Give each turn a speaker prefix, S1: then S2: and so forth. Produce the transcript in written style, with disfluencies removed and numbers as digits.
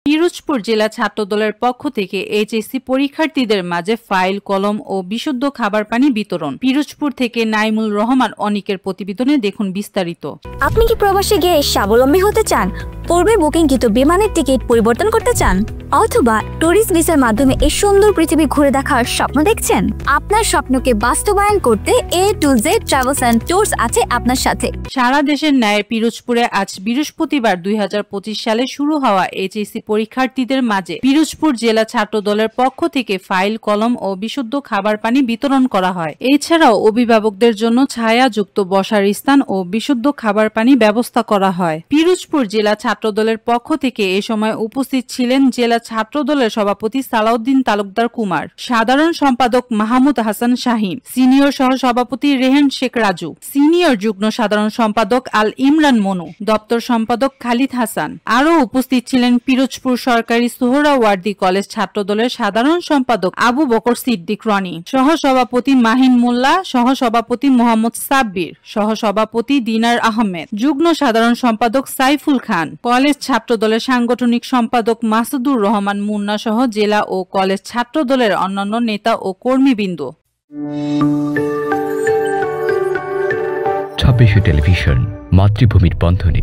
S1: পিরোজপুর জেলা ছাত্রদলের পক্ষ থেকে এইচএসসি পরীক্ষার্থীদের মাঝে ফাইল, কলম ও বিশুদ্ধ খাবার পানি বিতরণ। পিরোজপুর থেকে নাইমুল রহমান অনিকের প্রতিবেদনে দেখুন বিস্তারিত।
S2: আপনি কি প্রবাসে গিয়ে স্বাবলম্বী হতে চান? পূর্বে বুকিংকৃত বিমানের টিকিট পরিবর্তন করতে চান, অথবা ট্যুরিস্ট ভিসার মাধ্যমে এই সুন্দর পৃথিবী ঘুরে দেখার স্বপ্ন দেখছেন? আপনার স্বপ্নকে বাস্তবায়ন করতে A to Z travels and tours আছে আপনার সাথে।
S1: সারা দেশের ন্যায় পিরোজপুরে আজ বৃহস্পতিবার 2025 সালে শুরু হওয়া এইচএসসি পরীক্ষার্থীদের মাঝে পিরোজপুর জেলা ছাত্রদলের পক্ষ থেকে ফাইল, কলম ও বিশুদ্ধ খাবার পানি বিতরণ করা হয়। এছাড়াও অভিভাবকদের জন্য ছায়াযুক্ত বসার স্থান ও বিশুদ্ধ খাবার পানি ব্যবস্থা করা হয়। পিরোজপুর জেলা ছাত্রদলের পক্ষ থেকে এ সময় উপস্থিত ছিলেন জেলা ছাত্রদলের সভাপতি সালাউদ্দিন তালুকদার কুমার, সাধারণ সম্পাদক মাহমুদ হাসান শাহিন, সিনিয়র সহ সভাপতি রেহেন শেখ রাজু, সিনিয়র যুগ্ম সাধারণ সম্পাদক আল ইমরান মনু, দপ্তর সম্পাদক খালিদ হাসান। আরও উপস্থিত ছিলেন পিরোজপুর সরকারি সোহরাওয়ার্দী কলেজ ছাত্রদলের সাধারণ সম্পাদক আবু বকর সিদ্দিক রনি, সহ সভাপতি মাহিন মোল্লা, সহ সভাপতি মোহাম্মদ সাব্বির, সহ সভাপতি দিনার আহমেদ, যুগ্ম সাধারণ সম্পাদক সাইফুল খান, কলেজ ছাত্রদলের সাংগঠনিক সম্পাদক মাসুদুর রহমান মুন্না সহ জেলা ও কলেজ ছাত্রদলের অন্যান্য নেতা ও কর্মীবৃন্দ।
S3: 26 টেলিভিশন, মাতৃভূমির বন্ধনে।